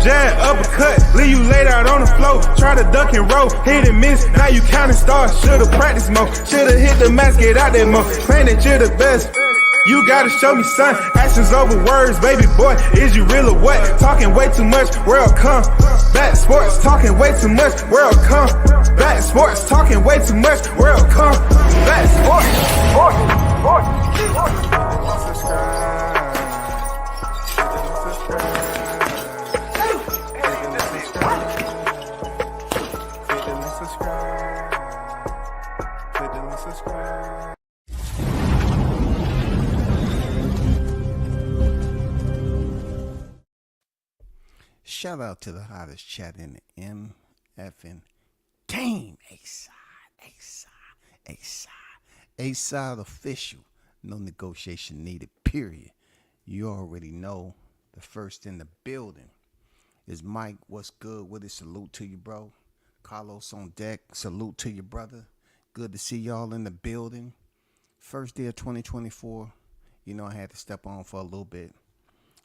jab, uppercut, leave you laid out on the floor. Try to duck and roll, hit and miss, now you counting stars. Should've practiced more, should've hit the mask, get out there more. Claim that you're the best. You gotta show me, son, actions over words, baby boy, is you real or what? Talking way too much, world come back sports, talking way too much, world come back sports, talking way too much, world come back sports. Shout out to the hottest chat in the MFN game. A-side official. No negotiation needed, period. You already know the first in the building is Mike. What's good with it? Salute to you, bro. Carlos on deck. Salute to you, brother. Good to see y'all in the building. First day of 2024. You know I had to step on for a little bit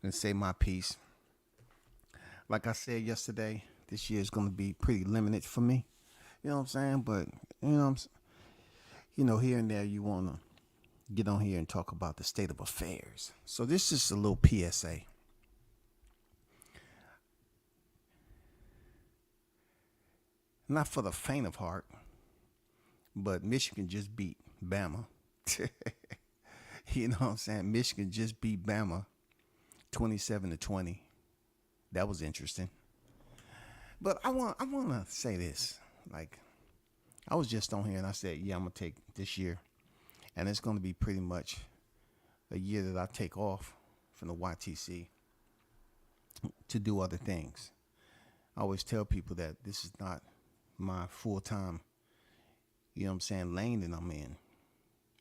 and say my piece. Like I said yesterday, this year is going to be pretty limited for me. You know what I'm saying? But, here and there you want to get on here and talk about the state of affairs. So this is a little PSA. Not for the faint of heart, but Michigan just beat Bama. You know what I'm saying? Michigan just beat Bama 27-20. That was interesting. But I want to say this. Like, I was just on here and I said, yeah, I'm going to take this year. And it's going to be pretty much a year that I take off from the YTC to do other things. I always tell people that this is not my full-time, lane that I'm in.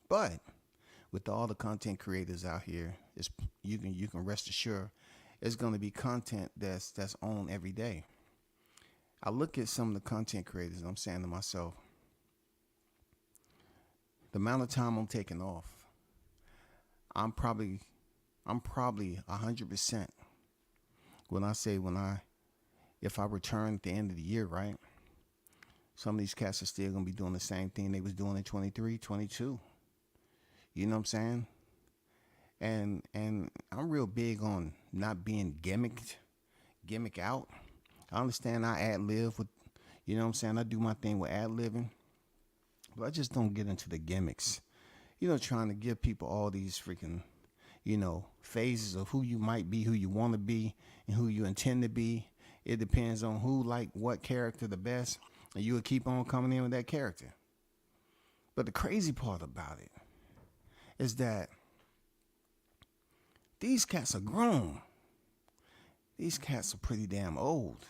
But with all the content creators out here, you can rest assured it's going to be content that's on every day. I look at some of the content creators and I'm saying to myself, the amount of time I'm taking off, I'm probably 100% if I return at the end of the year, right? Some of these cats are still going to be doing the same thing they was doing in 23, 22. You know what I'm saying? And I'm real big on not being gimmick out. I understand I ad-lib with, I do my thing with ad-libbing. But I just don't get into the gimmicks. Trying to give people all these freaking, phases of who you might be, who you want to be, and who you intend to be. It depends on who like what character the best, and you will keep on coming in with that character. But the crazy part about it is that these cats are grown. These cats are pretty damn old.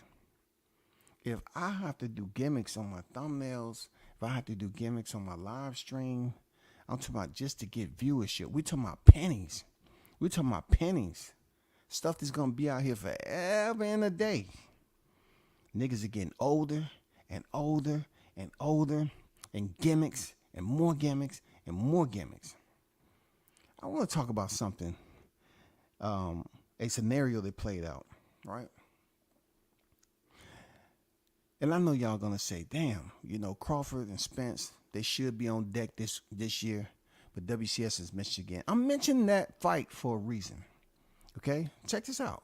If I have to do gimmicks on my thumbnails, if I have to do gimmicks on my live stream, I'm talking about just to get viewership. We're talking about pennies. Stuff that's going to be out here forever and a day. Niggas are getting older and older and older, and gimmicks and more gimmicks and more gimmicks. I want to talk about something. A scenario that played out, right? And I know y'all gonna say, damn, Crawford and Spence, they should be on deck this year, but WCS is Michigan. I'm mentioning that fight for a reason. Okay? Check this out.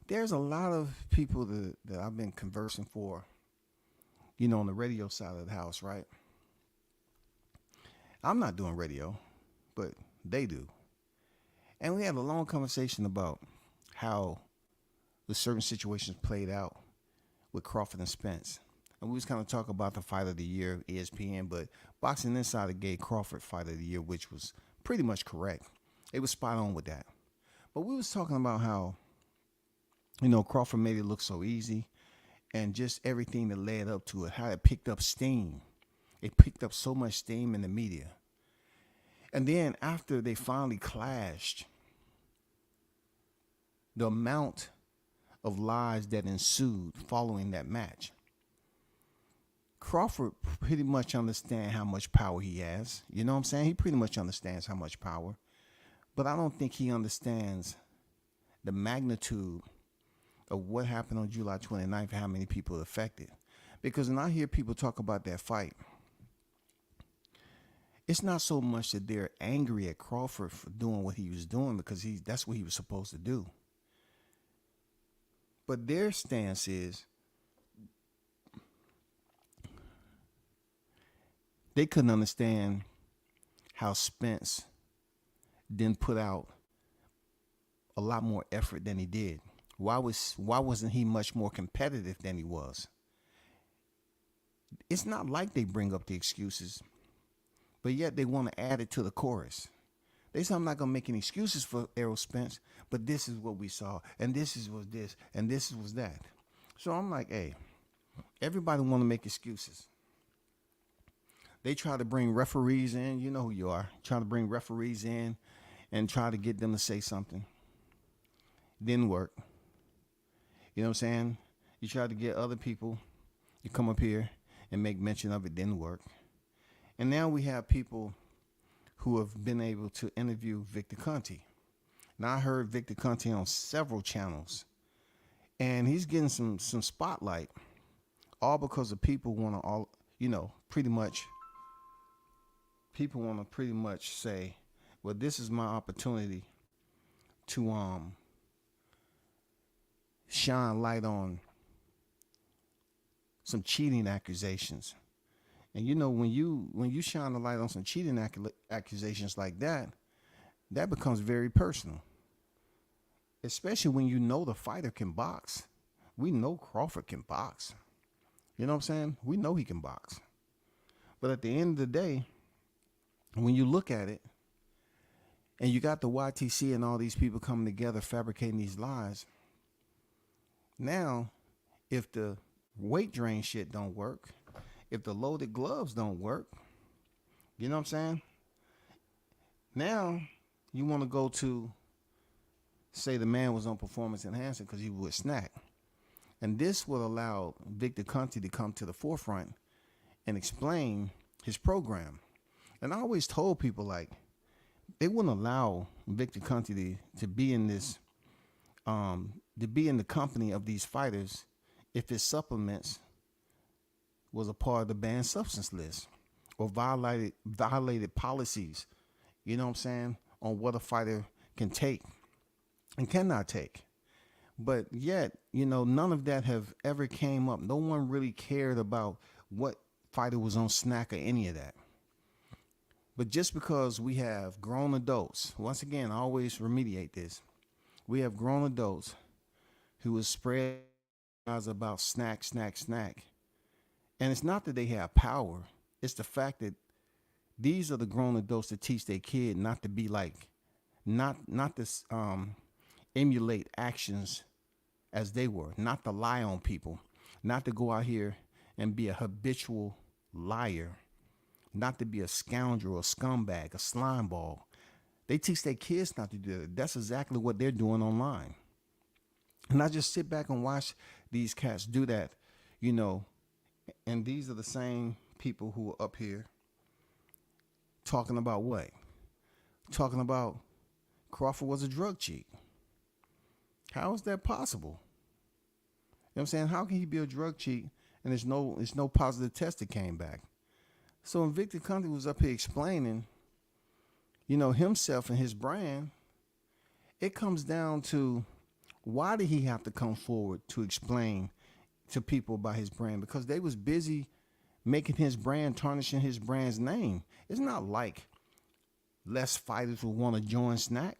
There's a lot of people that I've been conversing for, on the radio side of the house, right? I'm not doing radio, but they do. And we had a long conversation about how the certain situations played out with Crawford and Spence. And we was kind of talking about the fight of the year, ESPN, but Boxing Insider gave Crawford fight of the year, which was pretty much correct. It was spot on with that. But we was talking about how, Crawford made it look so easy and just everything that led up to it, how it picked up steam. It picked up so much steam in the media. And then after they finally clashed, the amount of lies that ensued following that match. Crawford pretty much understands how much power he has. You know what I'm saying? He pretty much understands how much power. But I don't think he understands the magnitude of what happened on July 29th and how many people affected. Because when I hear people talk about that fight, it's not so much that they're angry at Crawford for doing what he was doing, because that's what he was supposed to do. But their stance is they couldn't understand how Spence didn't put out a lot more effort than he did. Why wasn't he much more competitive than he was? It's not like they bring up the excuses, but yet they want to add it to the chorus. They say, I'm not going to make any excuses for Errol Spence, but this is what we saw, and was this, and this was that. So I'm like, hey, everybody want to make excuses. They try to bring referees in. You know who you are. Trying to bring referees in and try to get them to say something. Didn't work. You know what I'm saying? You try to get other people to come up here and make mention of it. Didn't work. And now we have people who have been able to interview Victor Conte. Now, I heard Victor Conte on several channels, and he's getting some spotlight, all because of people want to pretty much say, well, this is my opportunity to shine light on some cheating accusations. And when you shine the light on some cheating accusations like that, that becomes very personal. Especially when you know the fighter can box. We know Crawford can box. You know what I'm saying? We know he can box. But at the end of the day, when you look at it, and you got the YTC and all these people coming together fabricating these lies, now, if the weight drain shit don't work, if the loaded gloves don't work, you know what I'm saying? Now, you want to go to, say the man was on performance enhancing because he would snack. And this would allow Victor Conte to come to the forefront and explain his program. And I always told people, like, they wouldn't allow Victor Conte to be in this, to be in the company of these fighters if his supplements was a part of the banned substance list or violated policies, you know what I'm saying, on what a fighter can take and cannot take. But yet, none of that have ever came up. No one really cared about what fighter was on snack or any of that. But just because we have grown adults, once again, I always remediate this. We have grown adults who will spread about snack. And it's not that they have power. It's the fact that these are the grown adults that teach their kid not to be like, not to emulate actions as they were, not to lie on people, not to go out here and be a habitual liar, not to be a scoundrel, a scumbag, a slime ball. They teach their kids not to do that. That's exactly what they're doing online. And I just sit back and watch these cats do that, and these are the same people who are up here talking about what? Talking about Crawford was a drug cheat. How is that possible? You know what I'm saying? How can he be a drug cheat and there's no positive test that came back? So when Victor Conte was up here explaining, himself and his brand, it comes down to, why did he have to come forward to explain to people about his brand? Because they was busy making his brand, tarnishing his brand's name. It's not like less fighters will want to join Snack.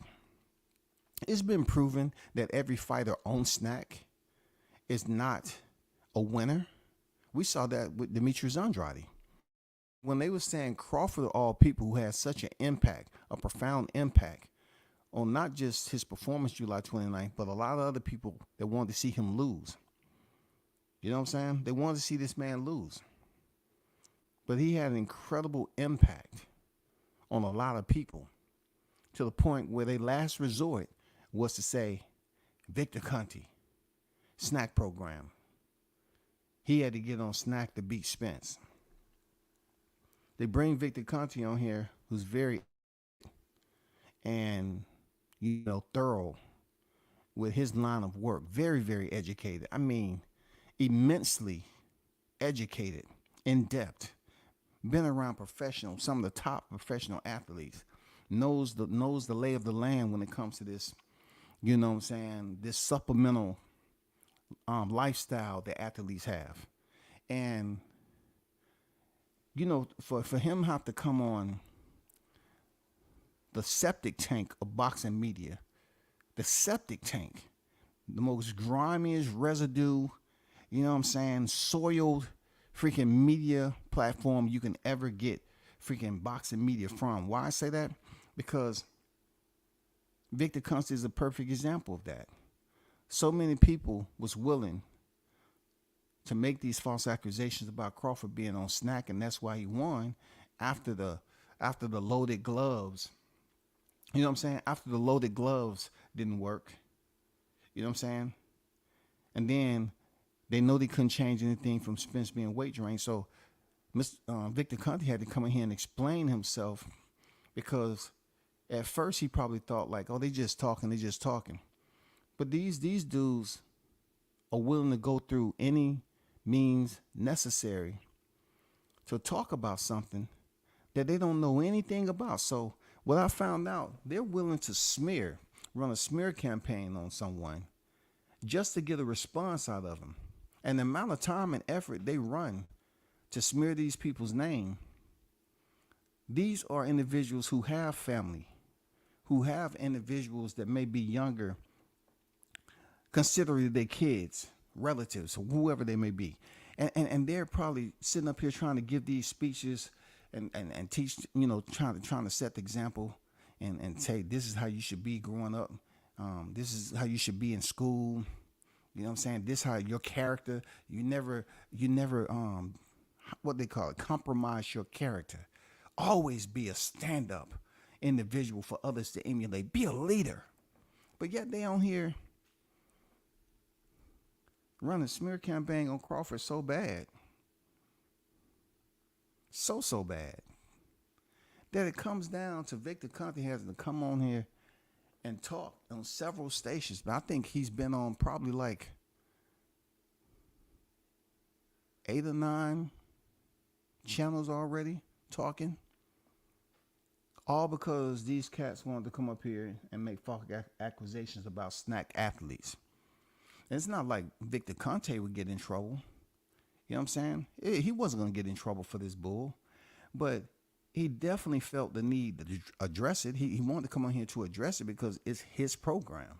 It's been proven that every fighter on Snack is not a winner. We saw that with Demetrius Andrade. When they were saying Crawford, all people who had such an impact, a profound impact on not just his performance July 29th, but a lot of other people that wanted to see him lose. You know what I'm saying? They wanted to see this man lose. But he had an incredible impact on a lot of people, to the point where their last resort was to say, Victor Conte, Snack program. He had to get on Snack to beat Spence. They bring Victor Conte on here, who's very and thorough with his line of work. Very, very educated. I mean, immensely educated, in depth. Been around professional, some of the top professional athletes. Knows the lay of the land when it comes to this. You know what I'm saying? This supplemental lifestyle that athletes have, and for him have to come on the septic tank of boxing media, the septic tank, the most grimiest residue, you know what I'm saying, soiled freaking media platform you can ever get freaking boxing media from. Why I say that? Because Victor Conte is a perfect example of that. So many people was willing to make these false accusations about Crawford being on snack, and that's why he won after the loaded gloves. You know what I'm saying? After the loaded gloves didn't work. You know what I'm saying? And then they know they couldn't change anything from Spence being weight drained. So Victor Conte had to come in here and explain himself, because at first he probably thought like, oh, they just talking. But these dudes are willing to go through any means necessary to talk about something that they don't know anything about. So what I found out, they're willing to run a smear campaign on someone just to get a response out of them. And the amount of time and effort they run to smear these people's name, these are individuals who have family, who have individuals that may be younger, considering their kids, relatives, whoever they may be. And they're probably sitting up here trying to give these speeches and teach, trying to set the example and say, this is how you should be growing up. This is how you should be in school. You know what I'm saying? This how your character, you never what they call it, compromise your character. Always be a stand-up individual for others to emulate. Be a leader. But yet they on here running a smear campaign on Crawford so bad. So bad. That it comes down to Victor Conte having to come on here and talk on several stations. But I think he's been on probably like 8 or 9 channels already talking. All because these cats wanted to come up here and make false accusations about snack athletes. And it's not like Victor Conte would get in trouble. You know what I'm saying? He wasn't going to get in trouble for this bull. But he definitely felt the need to address it. He wanted to come on here to address it because it's his program.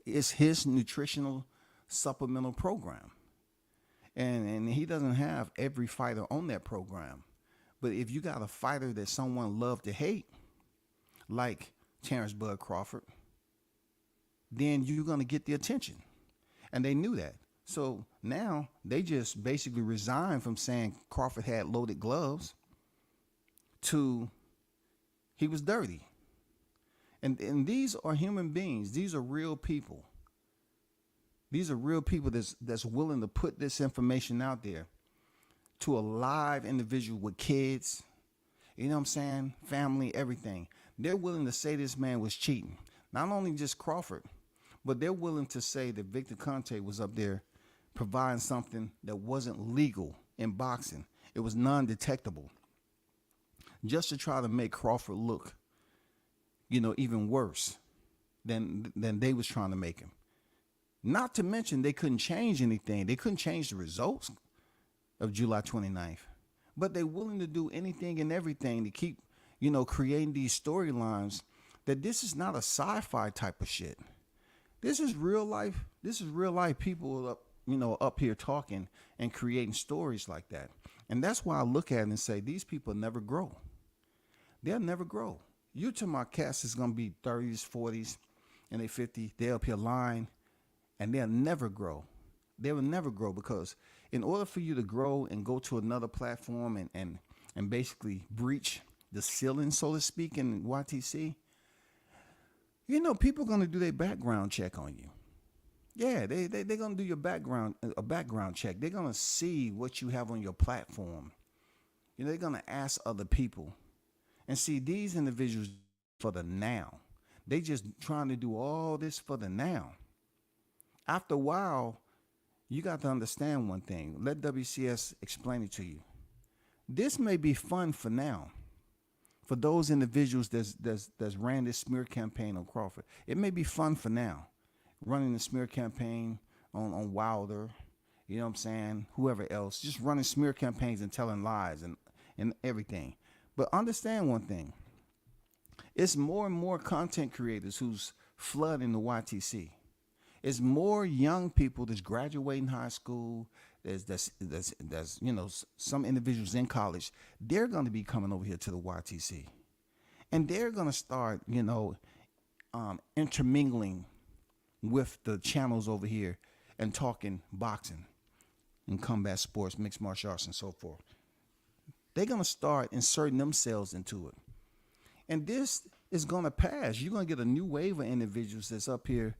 It's his nutritional supplemental program. And he doesn't have every fighter on that program. But if you got a fighter that someone loved to hate, like Terrence Bud Crawford, then you're going to get the attention. And they knew that. So now they just basically resigned from saying Crawford had loaded gloves to he was dirty. And these are human beings. These are real people. These are real people that's willing to put this information out there to a live individual with kids, you know what I'm saying, family, everything. They're willing to say this man was cheating. Not only just Crawford, but they're willing to say that Victor Conte was up there providing something that wasn't legal in boxing. It was non-detectable. Just to try to make Crawford look, even worse than they was trying to make him. Not to mention they couldn't change anything. They couldn't change the results of July 29th. But they're willing to do anything and everything to keep, creating these storylines that this is not a sci-fi type of shit. This is real life. This is real life people up here talking and creating stories like that. And that's why I look at it and say, these people never grow. They'll never grow. You to my cats is going to be 30s, 40s, and they 50. They're up here lying, and they'll never grow. They will never grow because in order for you to grow and go to another platform and basically breach the ceiling, so to speak, in YTC, people are going to do their background check on you. Yeah, they're going to do a background check. They're going to see what you have on your platform. They're going to ask other people. And see, these individuals for the now. They just trying to do all this for the now. After a while, you got to understand one thing. Let WCS explain it to you. This may be fun for now. For those individuals that's ran this smear campaign on Crawford, it may be fun for now, running the smear campaign on Wilder, you know what I'm saying, whoever else, just running smear campaigns and telling lies and everything. But understand one thing. It's more and more content creators who's flooding the YTC. It's more young people that's graduating high school. There's you know, some individuals in college. They're going to be coming over here to the YTC, and they're going to start, you know, intermingling with the channels over here and talking boxing and combat sports, mixed martial arts, and so forth. They're going to start inserting themselves into it. And this is going to pass. You're going to get a new wave of individuals that's up here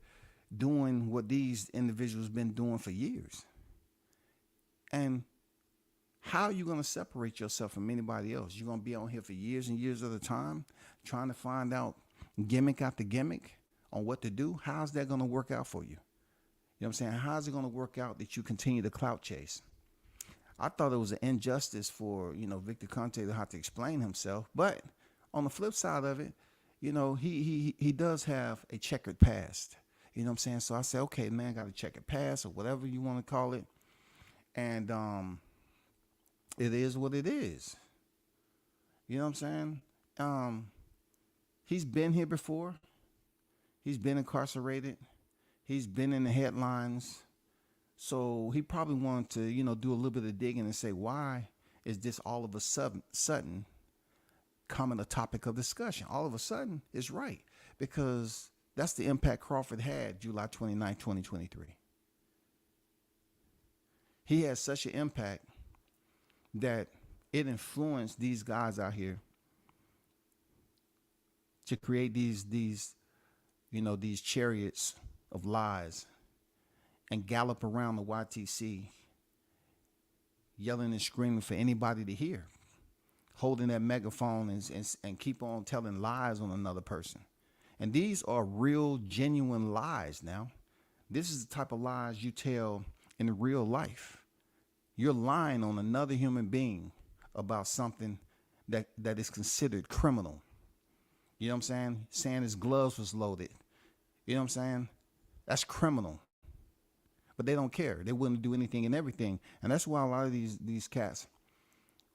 doing what these individuals been doing for years. And how are you going to separate yourself from anybody else? You're going to be on here for years and years at a time trying to find out gimmick after gimmick on what to do. How's that going to work out for you? You know what I'm saying? How's it going to work out that you continue to clout chase? I thought it was an injustice for, you know, Victor Conte to have to explain himself. But on the flip side of it, you know, he does have a checkered past. You know what I'm saying? So I said, okay, man, got a checkered past or whatever you want to call it. And it is what it is. You know what I'm saying? He's been here before. He's been incarcerated. He's been in the headlines. So he probably wanted to, you know, do a little bit of digging and say, why is this all of a sudden coming a topic of discussion? All of a sudden, it's right. Because that's the impact Crawford had July 29, 2023. He had such an impact that it influenced these guys out here to create these you know, these chariots of lies and gallop around the YTC yelling and screaming for anybody to hear, holding that megaphone and keep on telling lies on another person. And these are real, genuine lies now. This is the type of lies you tell in real life. You're lying on another human being about something that is considered criminal. You know what I'm saying? Saying his gloves was loaded. You know what I'm saying? That's criminal. But they don't care. They wouldn't do anything and everything. And that's why a lot of these cats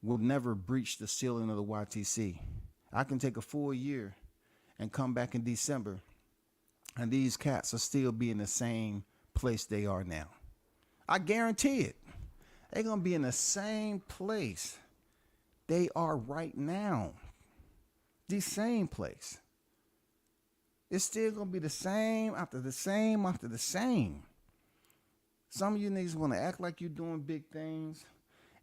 will never breach the ceiling of the YTC. I can take a full year and come back in December, and these cats will still be in the same place they are now. I guarantee it. They're going to be in the same place they are right now. The same place. It's still going to be the same after the same after the same. Some of you niggas want to act like you're doing big things.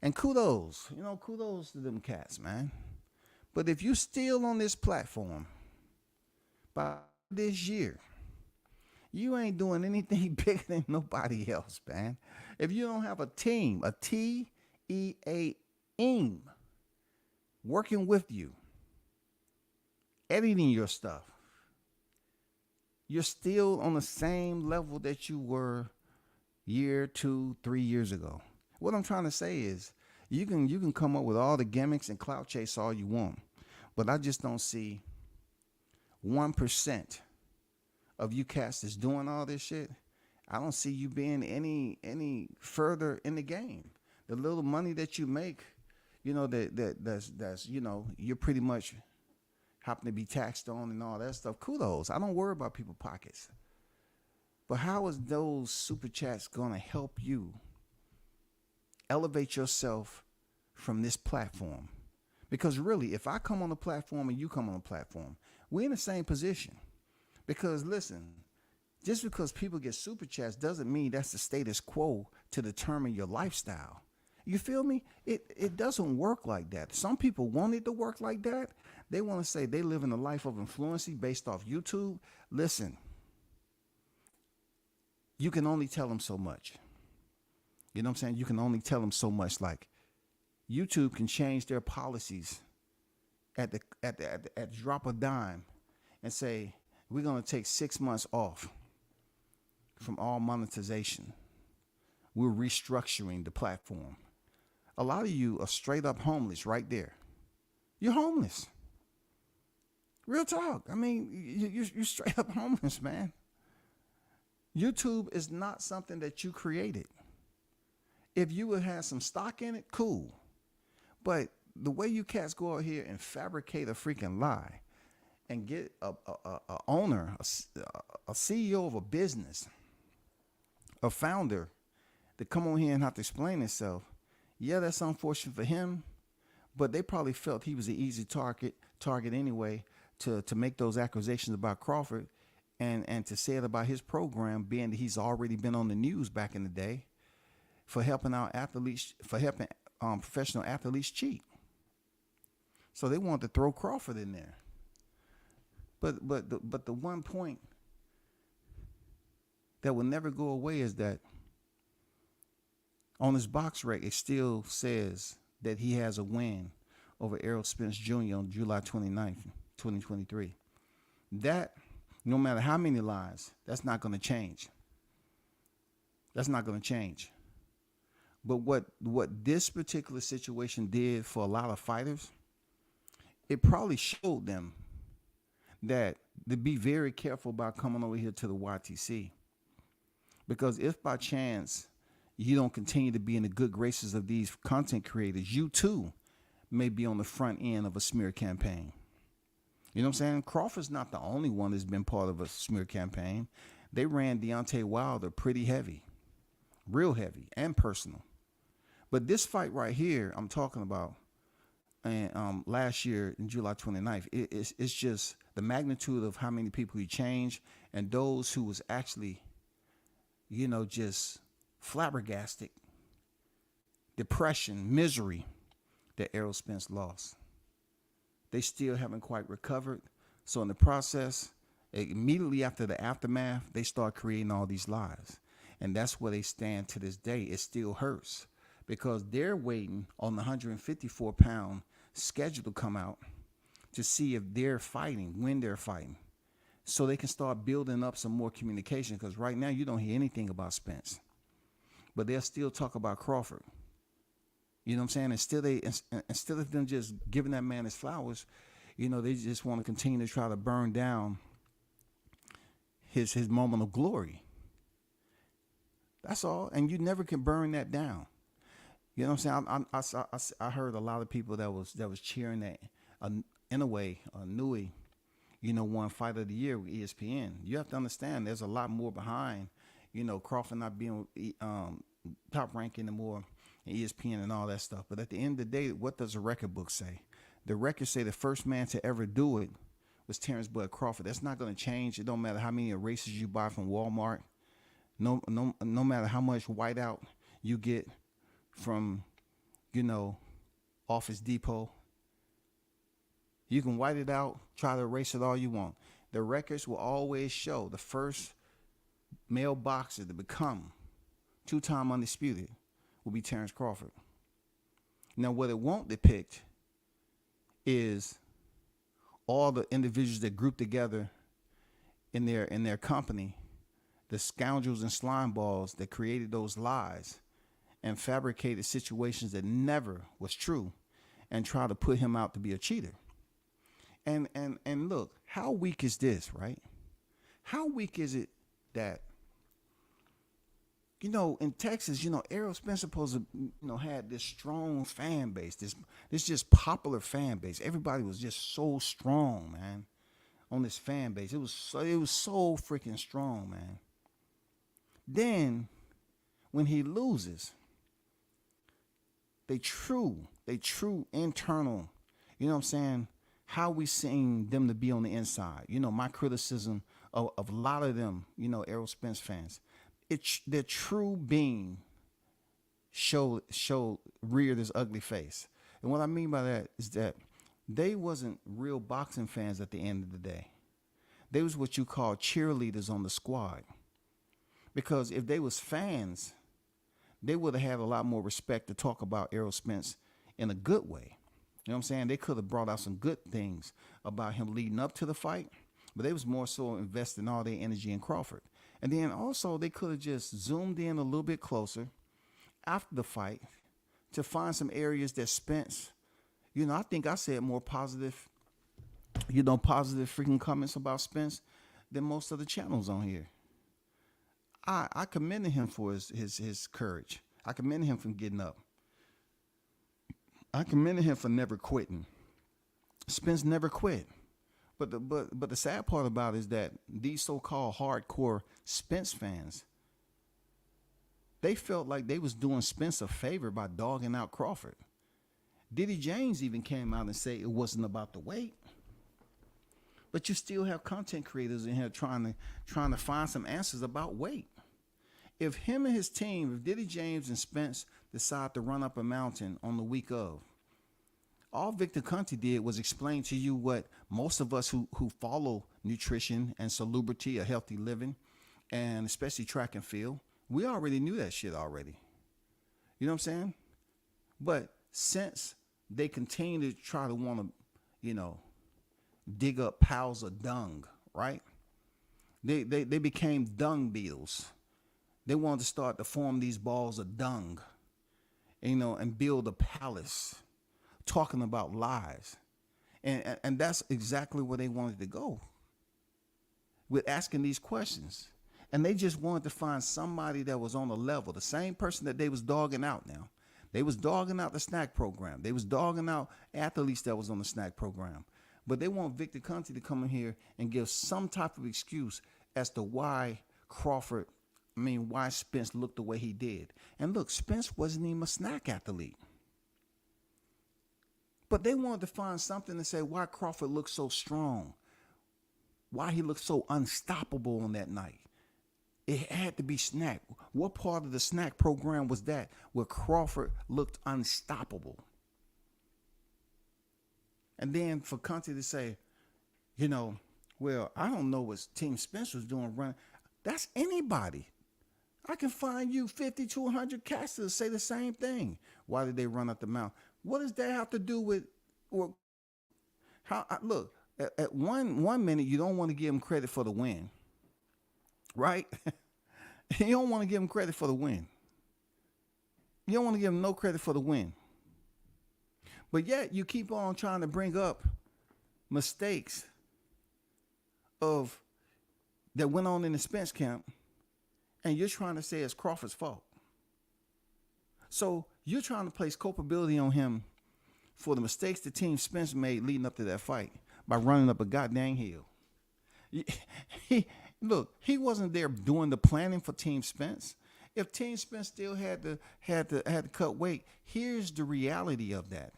And kudos, you know, kudos to them cats, man. But if you still on this platform by this year, you ain't doing anything bigger than nobody else, man. If you don't have a team, a T-E-A-M, working with you, editing your stuff, you're still on the same level that you were year, 2, 3 years ago. What I'm trying to say is you can come up with all the gimmicks and clout chase all you want, but I just don't see 1% of you cats that's doing all this shit. I don't see you being any further in the game. The little money that you make, you know, that's you know, you're pretty much happen to be taxed on and all that stuff. Kudos. I don't worry about people's pockets. But how is those super chats going to help you elevate yourself from this platform? Because really, if I come on the platform and you come on the platform, we're in the same position. Because listen, just because people get super chats doesn't mean that's the status quo to determine your lifestyle. You feel me? It doesn't work like that. Some people want it to work like that. They want to say they live in a life of influence based off YouTube. Listen, you can only tell them so much. You know what I'm saying? You can only tell them so much. Like YouTube can change their policies at the drop of dime and say, we're going to take 6 months off from all monetization. We're restructuring the platform. A lot of you are straight up homeless right there. You're homeless. Real talk. I mean, you're straight up homeless, man. YouTube is not something that you created. If you would have some stock in it, cool. But the way you cats go out here and fabricate a freaking lie and get a owner, a CEO of a business, a founder, to come on here and have to explain himself, yeah, that's unfortunate for him, but they probably felt he was an easy target anyway to make those accusations about Crawford and to say it about his program, being that he's already been on the news back in the day for helping out athletes, for helping professional athletes cheat. So they wanted to throw Crawford in there. But the one point that will never go away is that on his box rec, it still says that he has a win over Errol Spence Jr. on July 29th, 2023. That, no matter how many lies, that's not going to change. That's not going to change. But what this particular situation did for a lot of fighters, it probably showed them that to be very careful about coming over here to the YTC. Because if by chance you don't continue to be in the good graces of these content creators, you too may be on the front end of a smear campaign. You know what I'm saying? Crawford's not the only one that's been part of a smear campaign. They ran Deontay Wilder pretty heavy, real heavy and personal. But this fight right here I'm talking about, and last year in July 29th, it's just the magnitude of how many people he changed and those who was actually, you know, just flabbergasted, depression, misery that Errol Spence lost. They still haven't quite recovered. So in the process, immediately after the aftermath, they start creating all these lies. And that's where they stand to this day. It still hurts because they're waiting on the 154-pound schedule to come out to see if they're fighting, when they're fighting, so they can start building up some more communication. Because right now you don't hear anything about Spence, but they'll still talk about Crawford. You know what I'm saying? Instead of them just giving that man his flowers, you know, they just want to continue to try to burn down his moment of glory. That's all. And you never can burn that down. You know what I'm saying? I heard a lot of people that was cheering that, in a way, Nui, you know, won Fight of the Year with ESPN. You have to understand there's a lot more behind, you know, Crawford not being top rank anymore in ESPN and all that stuff. But at the end of the day, what does the record book say? The records say the first man to ever do it was Terrence Bud Crawford. That's not going to change. It don't matter how many erasers you buy from Walmart. No matter how much whiteout you get from, you know, Office Depot. You can white it out, try to erase it all you want. The records will always show the first male boxer to become two-time undisputed will be Terrence Crawford. Now, what it won't depict is all the individuals that group together in their company, the scoundrels and slime balls that created those lies and fabricated situations that never was true and try to put him out to be a cheater. And look, how weak is this, right? How weak is it that, you know, in Texas, you know, Errol Spence supposed to, you know, had this strong fan base, this just popular fan base. Everybody was just so strong, man, on this fan base. It was so freaking strong, man. Then when he loses, they true internal, you know what I'm saying, how we seeing them to be on the inside. You know, my criticism of a lot of them, you know, Errol Spence fans, their true being reared this ugly face. And what I mean by that is that they wasn't real boxing fans at the end of the day. They was what you call cheerleaders on the squad. Because if they was fans, they would have had a lot more respect to talk about Errol Spence in a good way. You know what I'm saying? They could have brought out some good things about him leading up to the fight, but they was more so investing all their energy in Crawford. And then also they could have just zoomed in a little bit closer after the fight to find some areas that Spence, I think I said more positive, positive freaking comments about Spence than most of the channels on here. I commended him for his courage. I commended him for getting up. I commended him for never quitting. Spence never quit. But the sad part about it is that these so-called hardcore Spence fans, they felt like they was doing Spence a favor by dogging out Crawford. Diddy James even came out and said it wasn't about the weight. But you still have content creators in here trying to find some answers about weight. If him and his team, if Diddy James and Spence decide to run up a mountain on the week of, all Victor Conte did was explain to you what most of us who follow nutrition and salubrity, a healthy living, and especially track and field, we already knew that shit already. You know what I'm saying? But since they continue to try to want to, dig up piles of dung, right? They became dung beetles. They wanted to start to form these balls of dung, and build a palace, talking about lies. And that's exactly where they wanted to go with asking these questions. And they just wanted to find somebody that was on the level, the same person that they was dogging out now. They was dogging out the snack program. They was dogging out athletes that was on the snack program. But they want Victor Conte to come in here and give some type of excuse as to why why Spence looked the way he did. And look, Spence wasn't even a snack athlete. But they wanted to find something to say why Crawford looked so strong, why he looked so unstoppable on that night. It had to be snack. What part of the snack program was that where Crawford looked unstoppable? And then for Conte to say, well, I don't know what Team Spence was doing running. That's anybody. I can find you 50 to 100 cats to say the same thing. Why did they run up the mountain? What does that have to do with, or how? Look, at one minute you don't want to give him credit for the win, right? You don't want to give him credit for the win. You don't want to give him no credit for the win. But yet you keep on trying to bring up mistakes that went on in the Spence camp, and you're trying to say it's Crawford's fault. So you're trying to place culpability on him for the mistakes the Team Spence made leading up to that fight by running up a goddamn hill. He wasn't there doing the planning for Team Spence. If Team Spence still had to cut weight, here's the reality of that.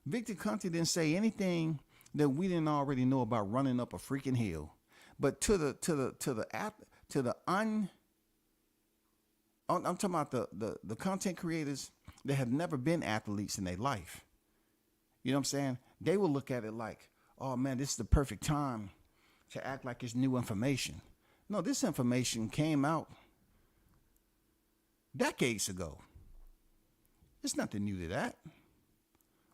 Victor Conte didn't say anything that we didn't already know about running up a freaking hill. But I'm talking about the content creators that have never been athletes in their life. You know what I'm saying? They will look at it like, oh man, this is the perfect time to act like it's new information. No, this information came out decades ago. There's nothing new to that.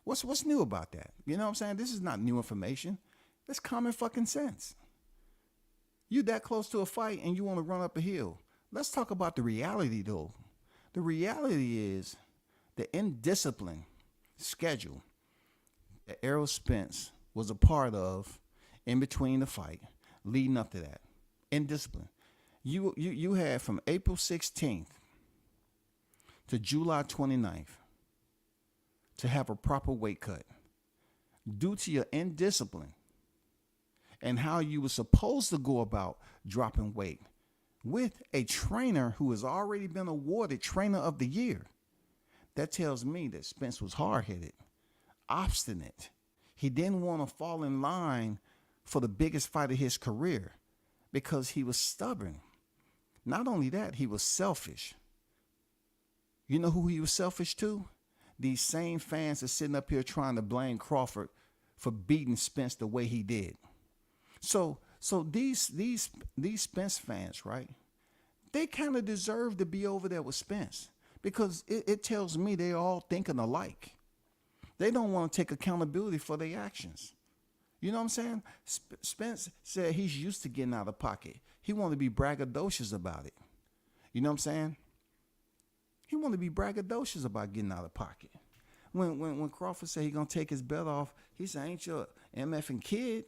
What's new about that? You know what I'm saying? This is not new information. That's common fucking sense. You that close to a fight and you want to run up a hill. Let's talk about the reality though. The reality is the indisciplined schedule that Errol Spence was a part of in between the fight, leading up to that. Indiscipline. You had from April 16th to July 29th to have a proper weight cut due to your indiscipline and how you were supposed to go about dropping weight with a trainer who has already been awarded Trainer of the Year. That tells me that Spence was hard-headed, obstinate. He didn't want to fall in line for the biggest fight of his career because he was stubborn. Not only that, he was selfish. You know who he was selfish to? These same fans are sitting up here trying to blame Crawford for beating Spence the way he did. So these Spence fans, right? They kind of deserve to be over there with Spence because it tells me they're all thinking alike. They don't want to take accountability for their actions. You know what I'm saying? Spence said he's used to getting out of pocket. He wanted to be braggadocious about it. You know what I'm saying? He wanted to be braggadocious about getting out of pocket. When Crawford said he gonna take his belt off, he said, "Ain't your MFing kid?"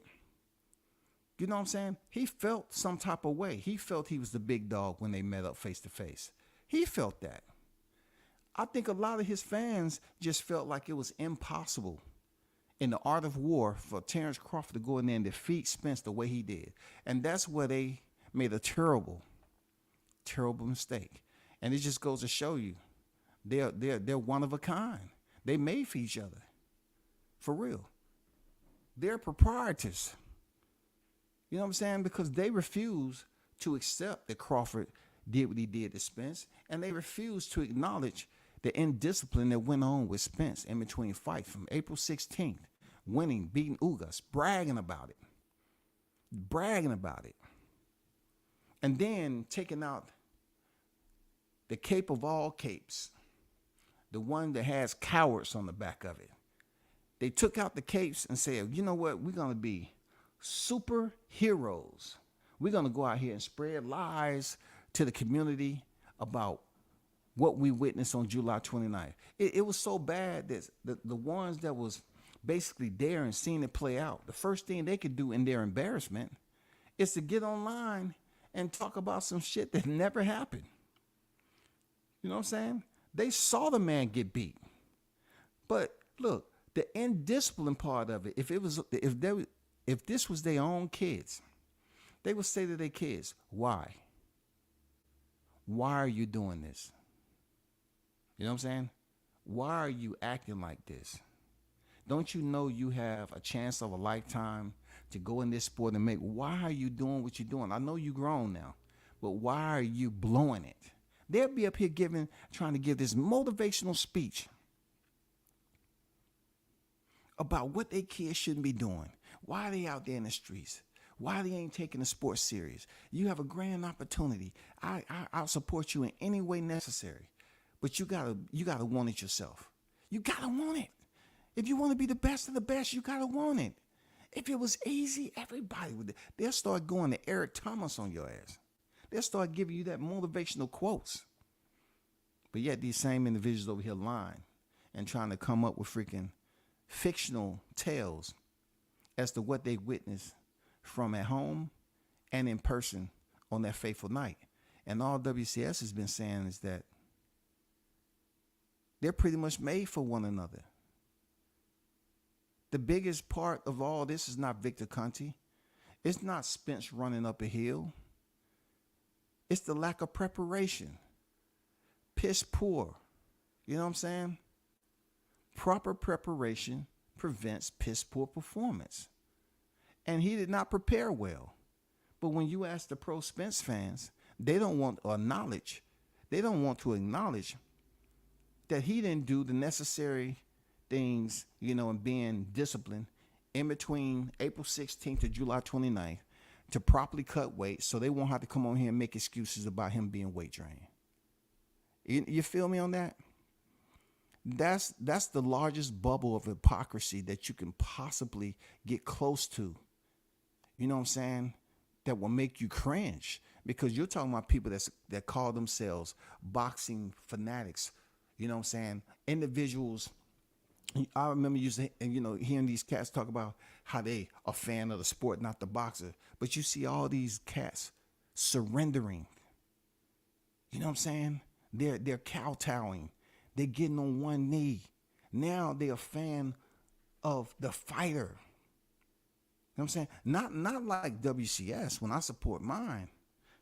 You know what I'm saying? He felt some type of way. He felt he was the big dog when they met up face to face. He felt that. I think a lot of his fans just felt like it was impossible in the art of war for Terrence Crawford to go in there and defeat Spence the way he did. And that's where they made a terrible, terrible mistake. And it just goes to show you, they're one of a kind. They made for each other. For real. They're proprietors. You know what I'm saying? Because they refuse to accept that Crawford did what he did to Spence, and they refuse to acknowledge the indiscipline that went on with Spence in between fights from April 16th, winning, beating Ugas, bragging about it. And then taking out the cape of all capes, the one that has cowards on the back of it. They took out the capes and said, you know what, we're going to be superheroes. We're going to go out here and spread lies to the community about what we witnessed on July 29th. It was so bad that the ones that was basically there and seeing it play out, the first thing they could do in their embarrassment is to get online and talk about some shit that never happened. You know what I'm saying? They saw the man get beat. But look, the indiscipline part of it, if this was their own kids, they would say to their kids, why? Why are you doing this? You know what I'm saying? Why are you acting like this? Don't you know you have a chance of a lifetime to go in this sport and make? Why are you doing what you're doing? I know you're grown now, but why are you blowing it? They'll be up here trying to give this motivational speech about what their kids shouldn't be doing. Why are they out there in the streets? Why they ain't taking the sport serious? You have a grand opportunity. I'll support you in any way necessary. But you gotta want it yourself. You gotta want it. If you want to be the best of the best, you gotta want it. If it was easy, everybody would. They'll start going to Eric Thomas on your ass. They'll start giving you that motivational quotes. But yet these same individuals over here lying and trying to come up with freaking fictional tales as to what they witnessed from at home and in person on that fateful night. And all WCS has been saying is that they're pretty much made for one another. The biggest part of all this is not Victor Conte. It's not Spence running up a hill. It's the lack of preparation. Piss poor. You know what I'm saying? Proper preparation prevents piss poor performance. And he did not prepare well. But when you ask the pro Spence fans, they don't want to acknowledge that he didn't do the necessary things, and being disciplined in between April 16th to July 29th to properly cut weight so they won't have to come on here and make excuses about him being weight drained. You feel me on that? That's the largest bubble of hypocrisy that you can possibly get close to. You know what I'm saying? That will make you cringe, because you're talking about people that call themselves boxing fanatics. You know what I'm saying? Individuals. I remember hearing these cats talk about how they are a fan of the sport, not the boxer. But you see all these cats surrendering. You know what I'm saying? They're kowtowing. They're getting on one knee. Now they're a fan of the fighter. You know what I'm saying? Not like WCS when I support mine.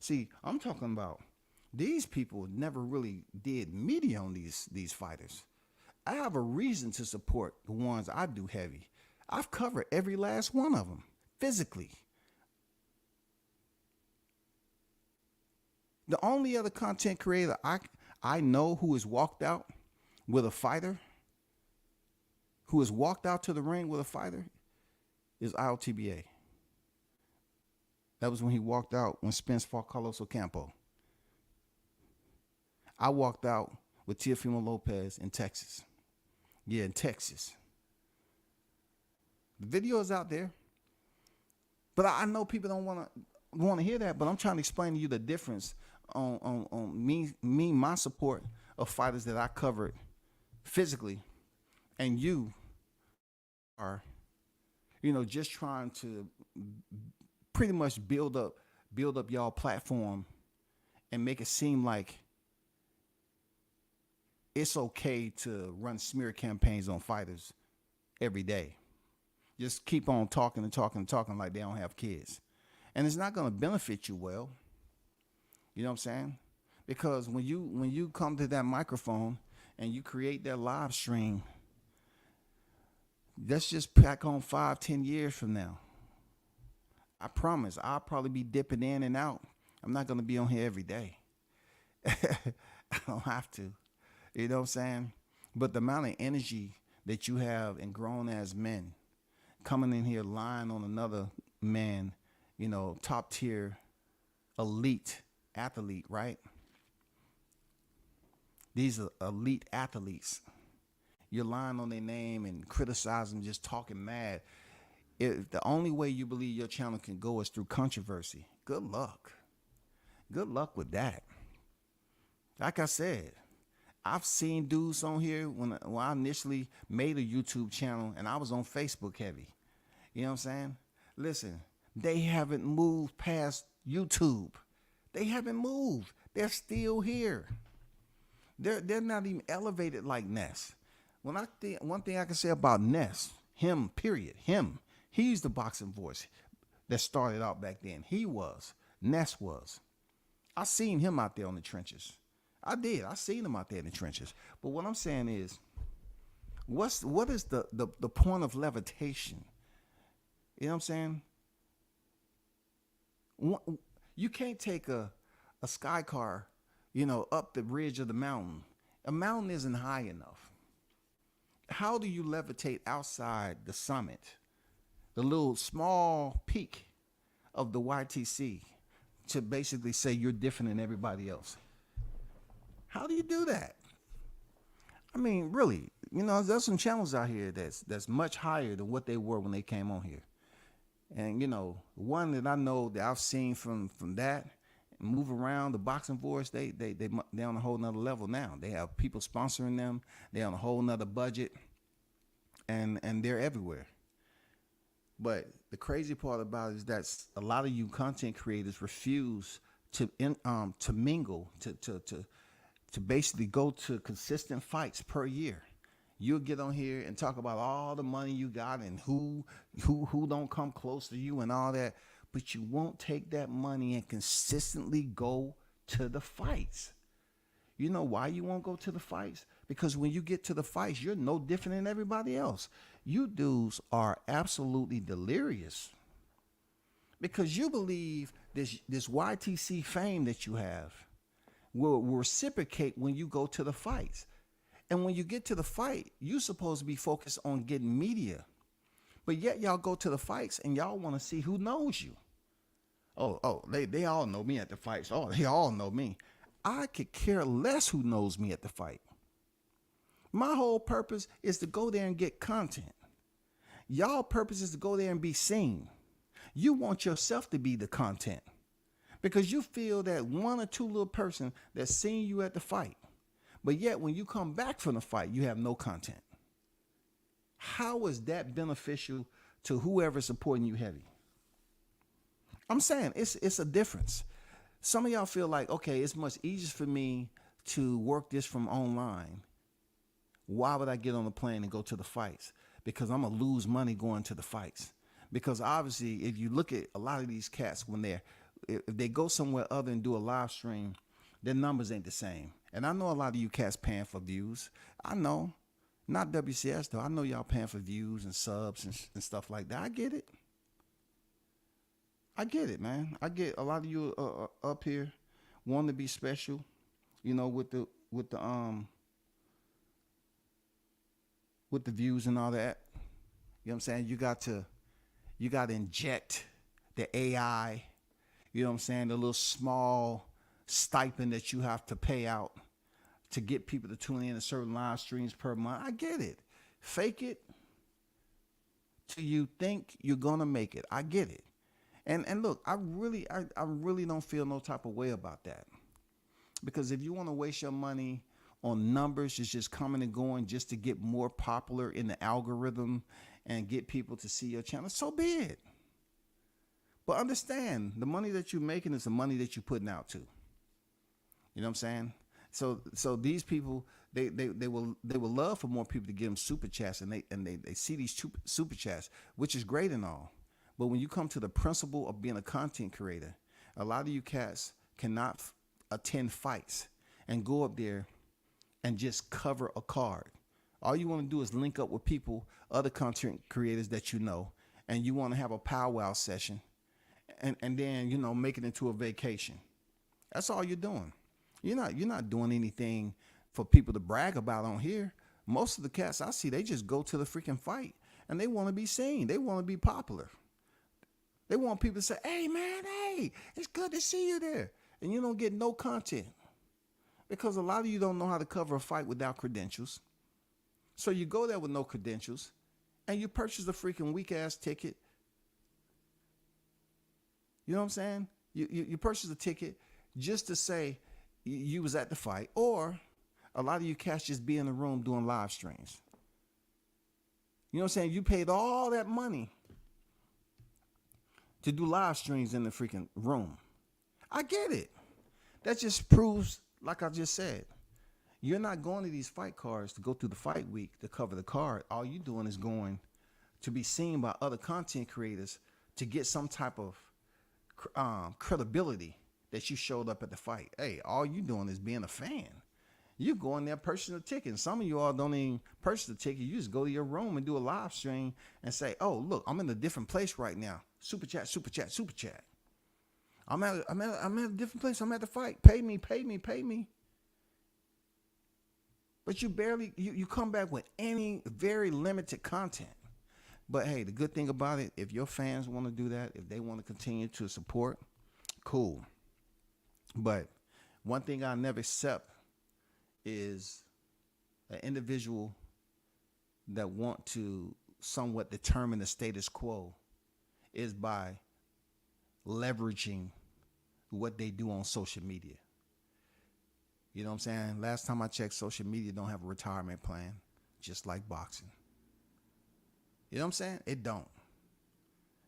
See, I'm talking about these people never really did media on these fighters. I have a reason to support the ones I do heavy. I've covered every last one of them physically. The only other content creator I know who has walked out with a fighter, who has walked out to the ring with a fighter, is IOTBA. That was when he walked out when Spence fought Carlos Ocampo. I walked out with Teofimo Lopez in Texas. Yeah, in Texas. The video is out there. But I know people don't want to hear that. But I'm trying to explain to you the difference on me my support of fighters that I covered physically, and you are, just trying to pretty much build up y'all platform and make it seem like it's okay to run smear campaigns on fighters every day. Just keep on talking and talking and talking like they don't have kids. And it's not going to benefit you well. You know what I'm saying? Because when you come to that microphone and you create that live stream, let's just pack on 5-10 years from now. I promise I'll probably be dipping in and out. I'm not going to be on here every day. I don't have to. You know what I'm saying? But the amount of energy that you have in grown as men coming in here lying on another man, top tier elite athlete, right? These are elite athletes. You're lying on their name and criticizing, just talking mad. If the only way you believe your channel can go is through controversy, good luck. Good luck with that. Like I said, I've seen dudes on here when I initially made a YouTube channel and I was on Facebook heavy. You know what I'm saying? Listen, they haven't moved past YouTube. They haven't moved. They're still here. They're not even elevated like Ness. One thing I can say about Ness, he's the boxing voice that started out back then. Ness was. I seen him out there on the trenches. I did. I seen him out there in the trenches. But what I'm saying is, what is the point of levitation? You know what I'm saying? You can't take a sky car, up the ridge of the mountain. A mountain isn't high enough. How do you levitate outside the summit, the little small peak of the YTC, to basically say you're different than everybody else? How do you do that? I mean, really, there's some channels out here that's much higher than what they were when they came on here. And, one that I know that I've seen from that move around, the boxing voice, they're on a whole nother level now. They have people sponsoring them. They're on a whole nother budget, and they're everywhere. But the crazy part about it is that a lot of you content creators refuse to mingle, to basically go to consistent fights per year. You'll get on here and talk about all the money you got and who don't come close to you and all that, but you won't take that money and consistently go to the fights. You know why you won't go to the fights? Because when you get to the fights, you're no different than everybody else. You dudes are absolutely delirious because you believe this YTC fame that you have will reciprocate when you go to the fights. And when you get to the fight, you're supposed to be focused on getting media. But yet y'all go to the fights and y'all want to see who knows you. They all know me at the fights. Oh, they all know me. I could care less who knows me at the fight. My whole purpose is to go there and get content. Y'all purpose is to go there and be seen. You want yourself to be the content because you feel that one or two little person that's seen you at the fight. But yet when you come back from the fight, you have no content. How is that beneficial to whoever's supporting you heavy? I'm saying it's a difference. Some of y'all feel like, okay, it's much easier for me to work this from online. Why would I get on the plane and go to the fights? Because I'm going to lose money going to the fights. Because obviously, if you look at a lot of these cats, if they go somewhere other and do a live stream, their numbers ain't the same. And I know a lot of you cats paying for views. I know. Not WCS, though. I know y'all paying for views and subs and stuff like that. I get it. I get it, man. I get a lot of you up here wanting to be special, with the views and all that. You know what I'm saying? You got to inject the AI, you know what I'm saying? The little small stipend that you have to pay out to get people to tune in to certain live streams per month. I get it. Fake it till you think you're going to make it. I get it. And look, I really don't feel no type of way about that. Because if you want to waste your money on numbers, it's just coming and going just to get more popular in the algorithm and get people to see your channel, so be it. But understand, the money that you're making is the money that you're putting out too. You know what I'm saying? So these people, they will love for more people to give them super chats, and they see these super chats, which is great and all. But when you come to the principle of being a content creator, a lot of you cats cannot attend fights and go up there and just cover a card. All you want to do is link up with people, other content creators that you know, and you want to have a powwow session, and then, you know, make it into a vacation. That's all you're doing. You're not doing anything for people to brag about on here. Most of the cats I see, they just go to the freaking fight and they want to be seen. They want to be popular. They want people to say, "Hey man, hey, it's good to see you there." And you don't get no content because a lot of you don't know how to cover a fight without credentials. So you go there with no credentials and you purchase a freaking weak ass ticket. You know what I'm saying? You purchase a ticket just to say you was at the fight, or a lot of you cats just be in the room doing live streams. You know what I'm saying? You paid all that money to do live streams in the freaking room. I get it. That just proves, like I just said, you're not going to these fight cards to go through the fight week to cover the card. All you're doing is going to be seen by other content creators to get some type of credibility that you showed up at the fight. Hey, all you doing is being a fan. You go in there, purchasing a ticket. And some of you all don't even purchase the ticket. You just go to your room and do a live stream and say, "Oh, look, I'm in a different place right now. Super chat, super chat, super chat. I'm at a different place. I'm at the fight. Pay me, pay me, pay me." But you come back with any very limited content. But hey, the good thing about it, if your fans want to do that, if they want to continue to support, cool. But one thing I never accept is an individual that want to somewhat determine the status quo is by leveraging what they do on social media. You know what I'm saying? Last time I checked, social media don't have a retirement plan, just like boxing. You know what I'm saying? It don't.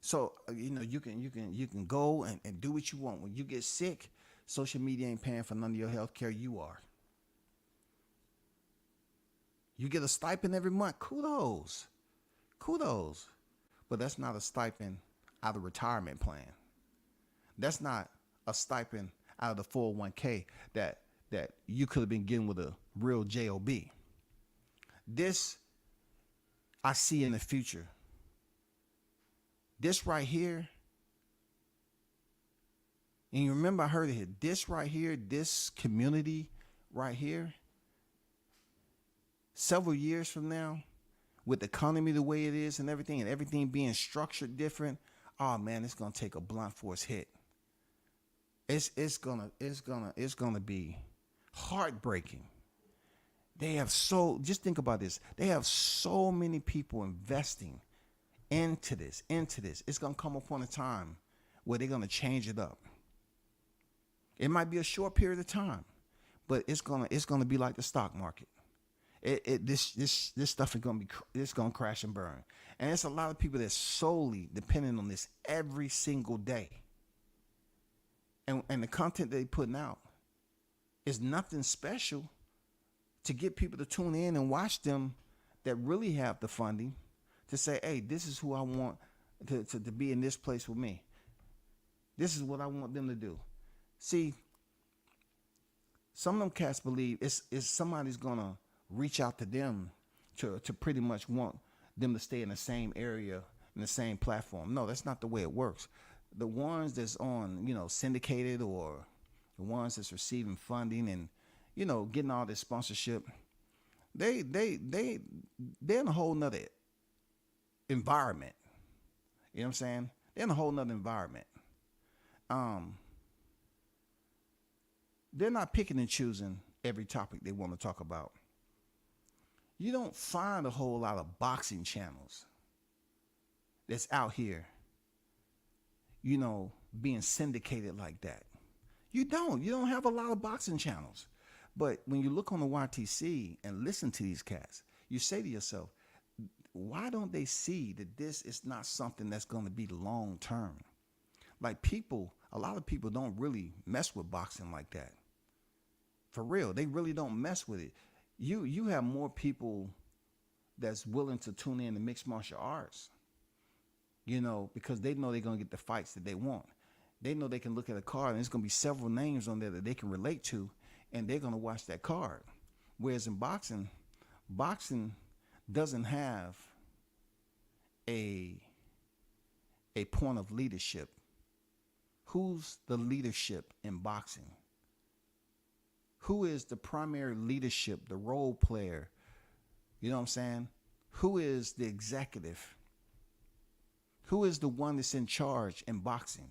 So, you know, you can go and do what you want. When you get sick, social media ain't paying for none of your health care. You are. You get a stipend every month. Kudos. But that's not a stipend out of retirement plan. That's not a stipend out of the 401k that you could have been getting with a real job. This I see in the future. This right here, and you remember I heard it here, this right here, this community right here, several years from now, with the economy the way it is and everything being structured different, oh man, it's gonna take a blunt force hit. It's gonna be heartbreaking. Just think about this. They have so many people investing into this. It's gonna come upon a time where they're gonna change it up. It might be a short period of time, but it's gonna be like the stock market. This stuff is gonna crash and burn, and it's a lot of people that's solely dependent on this every single day. And the content they putting out is nothing special to get people to tune in and watch them that really have the funding to say, "Hey, this is who I want to be in this place with me. This is what I want them to do." See, some of them cats believe it's somebody's gonna reach out to them to pretty much want them to stay in the same area, in the same platform. No, that's not the way it works. The ones that's on, syndicated, or the ones that's receiving funding and, getting all this sponsorship, they're in a whole nother environment. You know what I'm saying? They're in a whole nother environment. They're not picking and choosing every topic they want to talk about. You don't find a whole lot of boxing channels that's out here being syndicated like that. You don't. You don't have a lot of boxing channels. But when you look on the YTC and listen to these cats, you say to yourself, why don't they see that this is not something that's going to be long term? Like a lot of people don't really mess with boxing like that. For real, they really don't mess with it. You have more people that's willing to tune in to mixed martial arts, because they know they're going to get the fights that they want. They know they can look at a card and there's going to be several names on there that they can relate to, and they're going to watch that card. Whereas in boxing doesn't have a point of leadership. Who's the leadership in boxing? Who is the primary leadership, the role player? You know what I'm saying? Who is the executive? Who is the one that's in charge in boxing?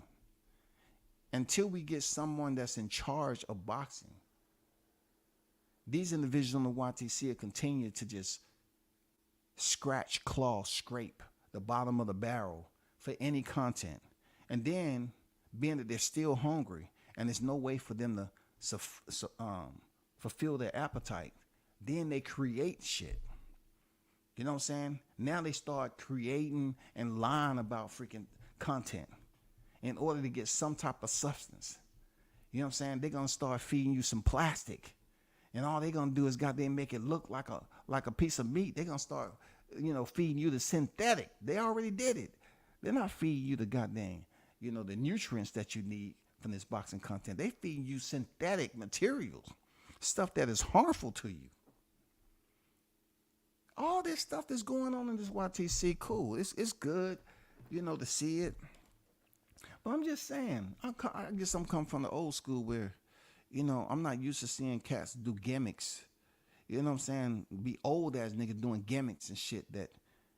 Until we get someone that's in charge of boxing, these individuals on the YTC will continue to just scratch, claw, scrape the bottom of the barrel for any content. And then, being that they're still hungry and there's no way for them to fulfill their appetite, then they create shit. You know what I'm saying? Now they start creating and lying about freaking content in order to get some type of substance. You know what I'm saying? They're going to start feeding you some plastic. And all they're going to do is goddamn make it look like a piece of meat. They're going to start, feeding you the synthetic. They already did it. They're not feeding you the goddamn, the nutrients that you need from this boxing content. They feeding you synthetic materials, stuff that is harmful to you. All this stuff that's going on in this YTC, cool. It's good, to see it. But I'm just saying, I guess I'm coming from the old school where, I'm not used to seeing cats do gimmicks. You know what I'm saying? Be old ass niggas doing gimmicks and shit that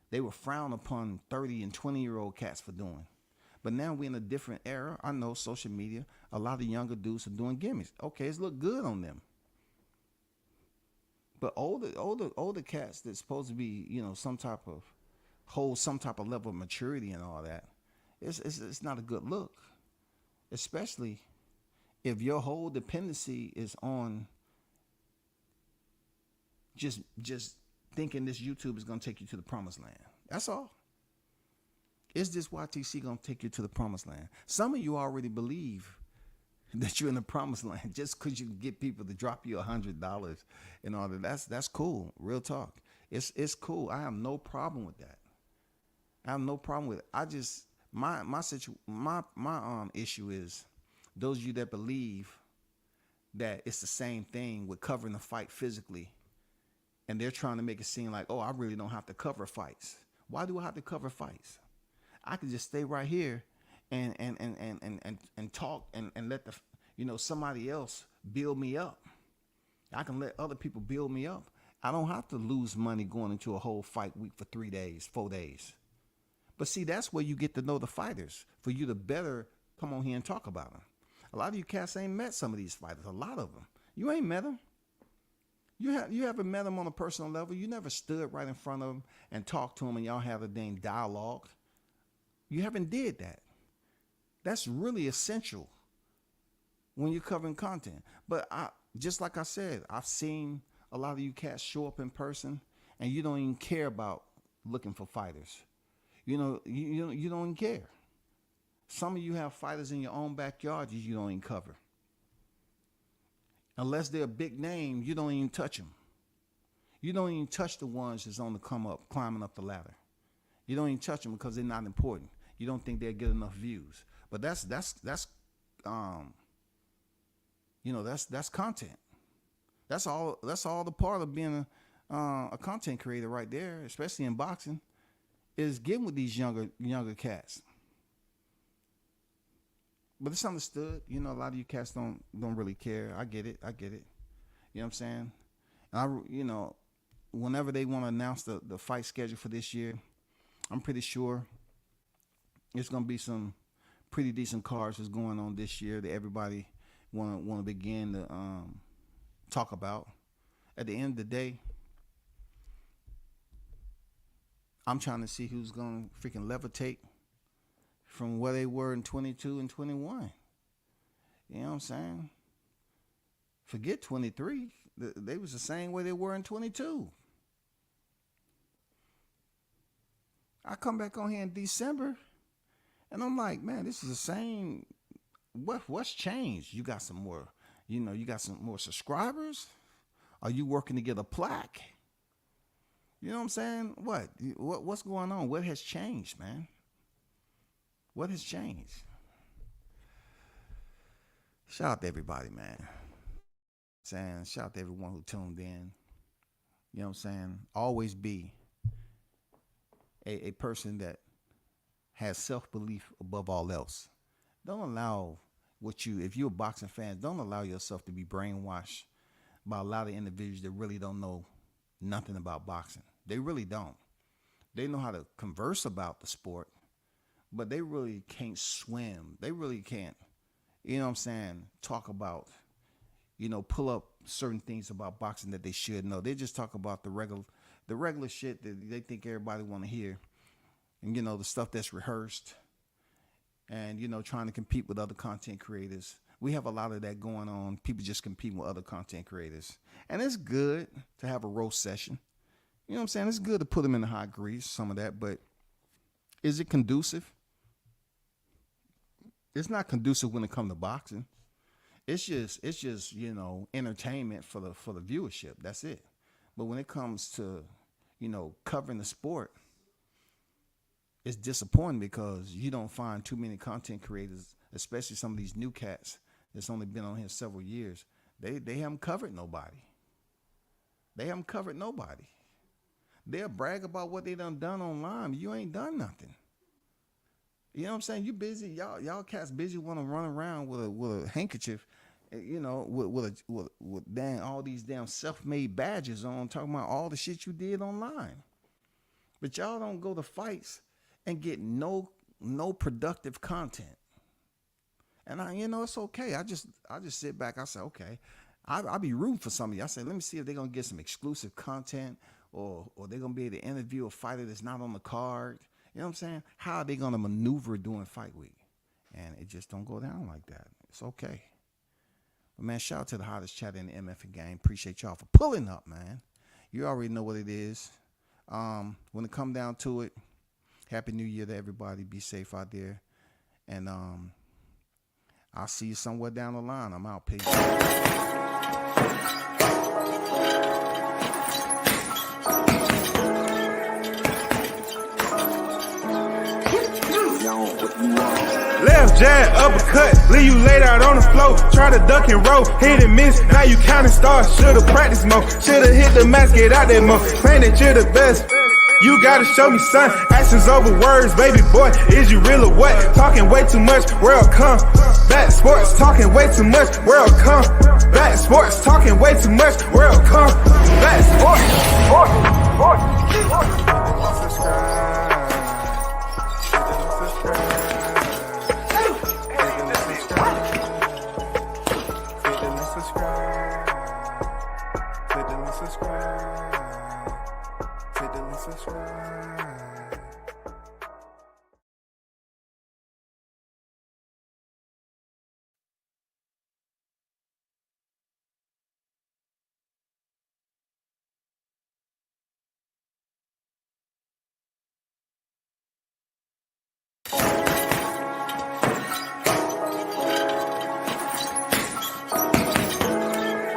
they were frowned upon 30 and 20-year-old cats for doing. But now we're in a different era. I know social media, a lot of younger dudes are doing gimmicks. Okay, it's look good on them. But older cats that's supposed to be, some type of level of maturity and all that, it's not a good look. Especially if your whole dependency is on just thinking this YouTube is going to take you to the promised land. That's all. Is this YTC going to take you to the promised land? Some of you already believe that you're in the promised land just because you can get people to drop you $100 and all that. That's cool. Real talk. It's cool. I have no problem with that. I have no problem with it. I just my issue is those of you that believe that it's the same thing with covering the fight physically, and they're trying to make it seem like, oh, I really don't have to cover fights. Why do I have to cover fights? I could just stay right here and talk and let somebody else build me up. I can let other people build me up. I don't have to lose money going into a whole fight week for 3 days, 4 days. But see, that's where you get to know the fighters, for you to better come on here and talk about them. A lot of you cats ain't met some of these fighters, a lot of them. You ain't met them. You haven't met them on a personal level. You never stood right in front of them and talked to them and y'all have a dang dialogue. You haven't did that. That's really essential when you're covering content. But just like I said, I've seen a lot of you cats show up in person and you don't even care about looking for fighters. You don't even care. Some of you have fighters in your own backyard you don't even cover. Unless they're a big name, you don't even touch them. You don't even touch the ones that's on the come up, climbing up the ladder. You don't even touch them because they're not important. You don't think they'll get enough views. But that's content. That's all the part of being a content creator right there, especially in boxing, is getting with these younger cats. But it's understood. A lot of you cats don't really care. I get it. You know what I'm saying? And whenever they want to announce the fight schedule for this year, I'm pretty sure it's going to be some pretty decent cards that's going on this year that everybody want to begin to talk about. At the end of the day, I'm trying to see who's going to freaking levitate from where they were in 22 and 21. You know what I'm saying? Forget 23. They was the same way they were in 22. I come back on here in December, and I'm like, man, this is the same. What's changed? You got some more, you got some more subscribers? Are you working to get a plaque? You know what I'm saying? What's going on? What has changed, man? What has changed? Shout out to everybody, man. Shout out to everyone who tuned in. You know what I'm saying? Always be a person that has self-belief above all else. Don't allow if you're a boxing fan, don't allow yourself to be brainwashed by a lot of individuals that really don't know nothing about boxing. They really don't. They know how to converse about the sport, but they really can't swim. They really can't, talk about, pull up certain things about boxing that they should know. They just talk about the regular shit that they think everybody want to hear. And, the stuff that's rehearsed and, trying to compete with other content creators. We have a lot of that going on. People just competing with other content creators. And it's good to have a roast session. You know what I'm saying? It's good to put them in the hot grease, some of that. But is it conducive? It's not conducive when it comes to boxing. It's just entertainment for the viewership. That's it. But when it comes to, covering the sport, it's disappointing because you don't find too many content creators, especially some of these new cats that's only been on here several years. They haven't covered nobody. They'll brag about what they done online, but you ain't done nothing. You know what I'm saying? You busy, y'all cats busy want to run around with a handkerchief, with dang all these damn self-made badges on, talking about all the shit you did online. But y'all don't go to fights and get no productive content. And it's okay. I just sit back. I say, okay, I'll be rooting for some of you. I say, let me see if they're gonna get some exclusive content, or they're gonna be able to interview a fighter that's not on the card. You know what I'm saying? How are they gonna maneuver during fight week? And it just don't go down like that. It's okay. But man, shout out to the hottest chat in the MF game. Appreciate y'all for pulling up, man. You already know what it is. When it come down to it, Happy New Year to everybody. Be safe out there. And I'll see you somewhere down the line. I'm out. Peace. Left jab, uppercut, leave you laid out on the floor. Try to duck and roll, hit and miss. Now you counting stars. Should've practiced more. Should've hit the mask, get out there more. Claim that you're the best. You gotta show me, son. Actions over words, baby boy. Is you real or what? Talking way too much, world come. Back sports, talking way too much, world come. Back sports, talking way too much, world come. Back sports.